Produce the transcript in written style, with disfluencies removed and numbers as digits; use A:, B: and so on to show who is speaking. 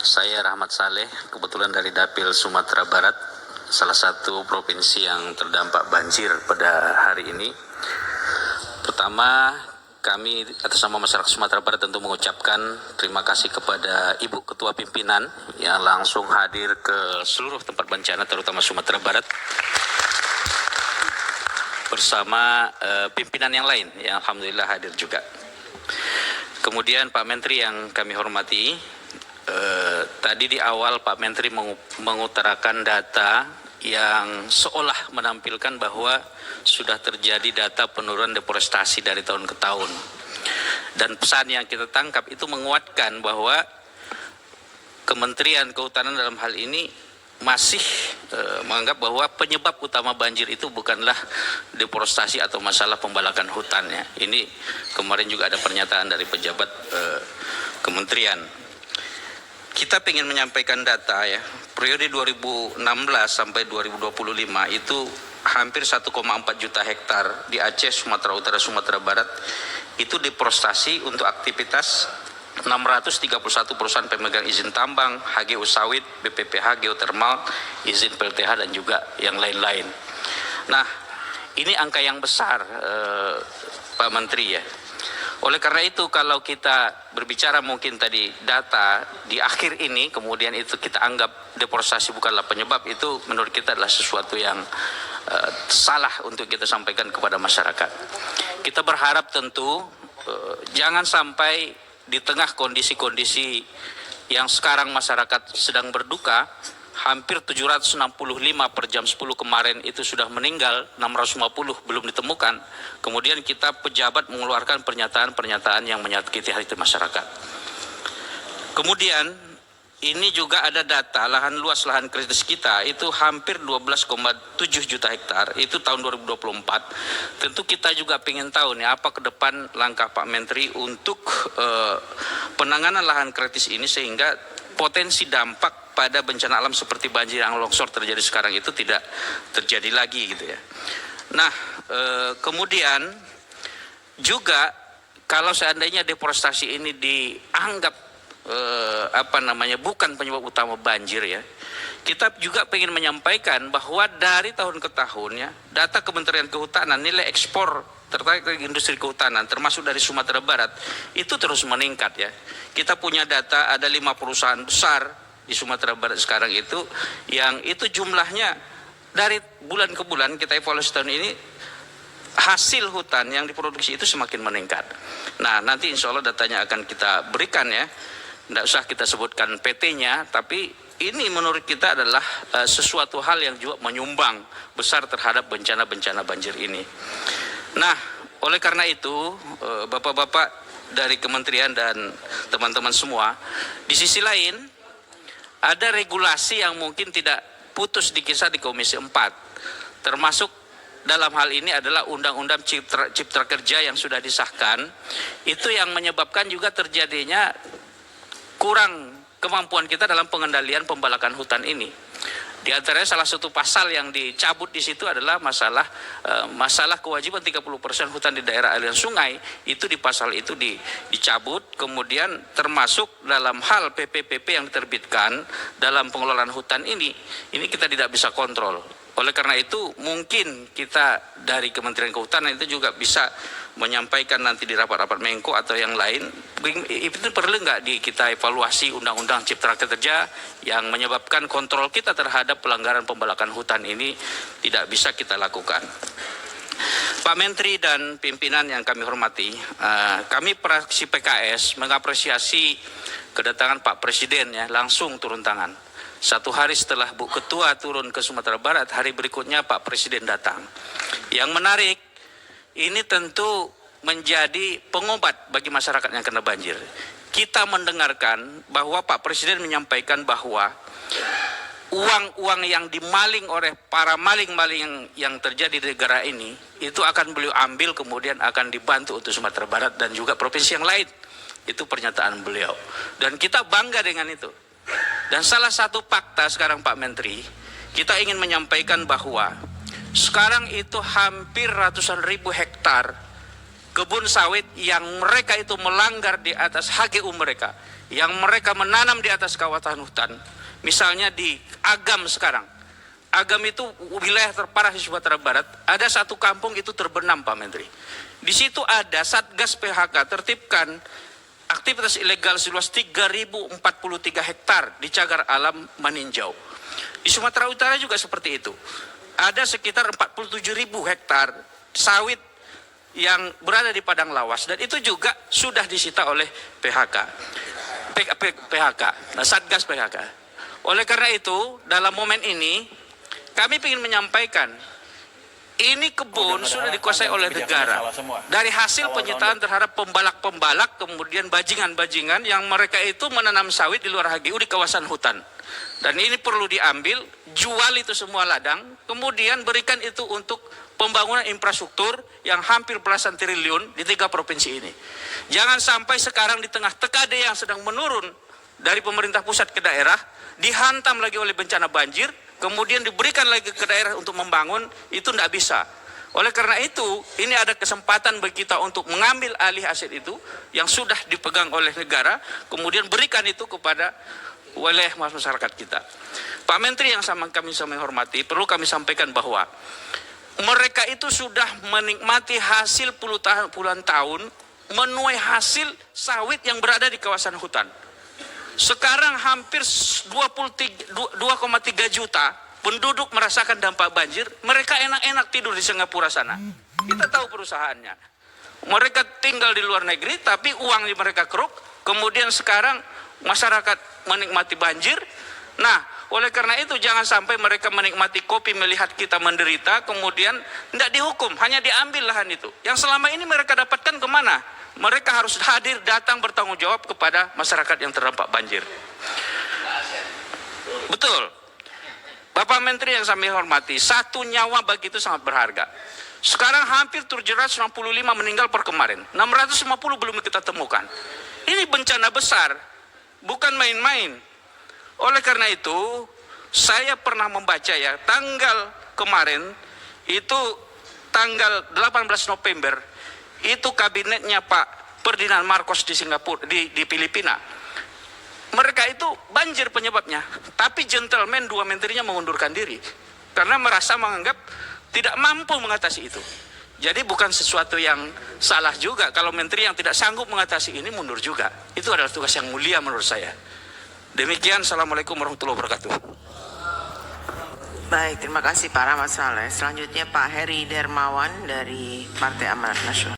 A: Saya Rahmat Saleh, kebetulan dari Dapil Sumatera Barat, salah satu provinsi yang terdampak banjir pada hari ini. Pertama, kami atas nama masyarakat Sumatera Barat tentu mengucapkan terima kasih kepada Ibu Ketua Pimpinan yang langsung hadir ke seluruh tempat bencana, terutama Sumatera Barat, bersama pimpinan yang lain yang alhamdulillah hadir juga. Kemudian Pak Menteri yang kami hormati, tadi di awal Pak Menteri mengutarakan data yang seolah menampilkan bahwa sudah terjadi data penurunan deforestasi dari tahun ke tahun. Dan pesan yang kita tangkap itu menguatkan bahwa Kementerian Kehutanan dalam hal ini masih menganggap bahwa penyebab utama banjir itu bukanlah deforestasi atau masalah pembalakan hutannya. Ini kemarin juga ada pernyataan dari pejabat kementerian. Kita ingin menyampaikan data ya, periode 2016 sampai 2025 itu hampir 1,4 juta hektar di Aceh, Sumatera Utara, Sumatera Barat itu deforestasi untuk aktivitas 631 perusahaan pemegang izin tambang, HGU sawit, BPPH, geotermal, izin PLTH dan juga yang lain-lain. Nah, ini angka yang besar Pak Menteri ya. Oleh karena itu kalau kita berbicara mungkin tadi data di akhir ini kemudian itu kita anggap deforestasi bukanlah penyebab, itu menurut kita adalah sesuatu yang salah untuk kita sampaikan kepada masyarakat. Kita berharap tentu jangan sampai di tengah kondisi-kondisi yang sekarang masyarakat sedang berduka, hampir 765 per jam 10 kemarin itu sudah meninggal, 650 belum ditemukan. Kemudian kita pejabat mengeluarkan pernyataan-pernyataan yang menyakiti hati masyarakat. Kemudian ini juga ada data lahan luas lahan kritis kita itu hampir 12,7 juta hektar, itu tahun 2024. Tentu kita juga ingin tahu nih apa ke depan langkah Pak Menteri untuk penanganan lahan kritis ini sehingga potensi dampak pada bencana alam seperti banjir yang longsor terjadi sekarang itu tidak terjadi lagi gitu ya. Nah, kemudian juga kalau seandainya deforestasi ini dianggap bukan penyebab utama banjir ya, kita juga ingin menyampaikan bahwa dari tahun ke tahun ya, data Kementerian Kehutanan nilai ekspor terkait industri kehutanan termasuk dari Sumatera Barat itu terus meningkat ya. Kita punya data ada 5 perusahaan besar di Sumatera Barat sekarang itu yang itu jumlahnya dari bulan ke bulan kita evaluasi tahun ini hasil hutan yang diproduksi itu semakin meningkat. Nah, nanti insya Allah datanya akan kita berikan ya. Tidak usah kita sebutkan PT-nya, tapi ini menurut kita adalah sesuatu hal yang juga menyumbang besar terhadap bencana-bencana banjir ini. Nah, oleh karena itu, Bapak-Bapak dari kementerian dan teman-teman semua, di sisi lain, ada regulasi yang mungkin tidak putus dikisah di Komisi 4, termasuk dalam hal ini adalah Undang-Undang Cipta Kerja yang sudah disahkan, itu yang menyebabkan juga terjadinya kurang kemampuan kita dalam pengendalian pembalakan hutan ini. Di antaranya salah satu pasal yang dicabut di situ adalah masalah kewajiban 30% hutan di daerah aliran sungai, itu di pasal itu dicabut, kemudian termasuk dalam hal PPPP yang diterbitkan dalam pengelolaan hutan ini kita tidak bisa kontrol. Oleh karena itu mungkin kita dari Kementerian Kehutanan itu juga bisa menyampaikan nanti di rapat-rapat Menko atau yang lain, itu perlu nggak kita evaluasi Undang-Undang Cipta Kerja yang menyebabkan kontrol kita terhadap pelanggaran pembalakan hutan ini tidak bisa kita lakukan. Pak Menteri dan pimpinan yang kami hormati, kami fraksi PKS mengapresiasi kedatangan Pak Presiden ya, langsung turun tangan. 1 hari setelah Bu Ketua turun ke Sumatera Barat, hari berikutnya Pak Presiden datang. Yang menarik, ini tentu menjadi pengobat bagi masyarakat yang kena banjir. Kita mendengarkan bahwa Pak Presiden menyampaikan bahwa uang-uang yang dimaling oleh para maling-maling yang terjadi di negara ini, itu akan beliau ambil kemudian akan dibantu untuk Sumatera Barat dan juga provinsi yang lain. Itu pernyataan beliau. Dan kita bangga dengan itu. Dan salah satu fakta sekarang Pak Menteri, kita ingin menyampaikan bahwa sekarang itu hampir ratusan ribu hektar kebun sawit yang mereka itu melanggar di atas HGU mereka, yang mereka menanam di atas kawasan hutan. Misalnya di Agam sekarang, Agam itu wilayah terparah di Sumatera Barat, ada satu kampung itu terbenam Pak Menteri. Di situ ada Satgas PHK tertibkan aktivitas ilegal seluas 3.043 hektar di cagar alam meninjau. Di Sumatera Utara juga seperti itu. Ada sekitar 47.000 hektar sawit yang berada di padang lawas, dan itu juga sudah disita oleh PHK, Satgas PHK. Oleh karena itu, dalam momen ini kami ingin menyampaikan, ini kebun sudah dikuasai oleh negara. Dari hasil penyitaan terhadap pembalak-pembalak, kemudian bajingan-bajingan yang mereka itu menanam sawit di luar HGU di kawasan hutan. Dan ini perlu diambil, jual itu semua ladang, kemudian berikan itu untuk pembangunan infrastruktur yang hampir belasan triliun di 3 provinsi ini. Jangan sampai sekarang di tengah TKD yang sedang menurun dari pemerintah pusat ke daerah, dihantam lagi oleh bencana banjir, kemudian diberikan lagi ke daerah untuk membangun, itu tidak bisa. Oleh karena itu, ini ada kesempatan bagi kita untuk mengambil alih aset itu yang sudah dipegang oleh negara, kemudian berikan itu kepada wilayah masyarakat kita. Pak Menteri yang kami hormati, perlu kami sampaikan bahwa mereka itu sudah menikmati hasil puluhan tahun, menuai hasil sawit yang berada di kawasan hutan. Sekarang hampir 2,3 juta penduduk merasakan dampak banjir. Mereka enak-enak tidur di Singapura sana. Kita tahu perusahaannya. Mereka tinggal di luar negeri, tapi uang di mereka keruk. Kemudian sekarang masyarakat menikmati banjir. Nah, oleh karena itu jangan sampai mereka menikmati kopi melihat kita menderita, kemudian tidak dihukum, hanya diambil lahan itu. Yang selama ini mereka dapatkan kemana? Mereka harus hadir, datang bertanggung jawab kepada masyarakat yang terdampak banjir. Betul. Bapak Menteri yang saya hormati, satu nyawa bagi itu sangat berharga. Sekarang hampir terjerat 95 meninggal per kemarin. 650 belum kita temukan. Ini bencana besar, bukan main-main. Oleh karena itu, saya pernah membaca ya, tanggal kemarin, itu tanggal 18 November, itu kabinetnya Pak Ferdinand Marcos di Singapura, di Filipina. Mereka itu banjir penyebabnya, tapi gentleman 2 menterinya mengundurkan diri. Karena menganggap tidak mampu mengatasi itu. Jadi bukan sesuatu yang salah juga, kalau menteri yang tidak sanggup mengatasi ini mundur juga. Itu adalah tugas yang mulia menurut saya. Demikian, Assalamualaikum warahmatullahi wabarakatuh.
B: Baik, terima kasih Pak Rahmat Saleh. Selanjutnya Pak Heri Dermawan dari Partai Amanat Nasional.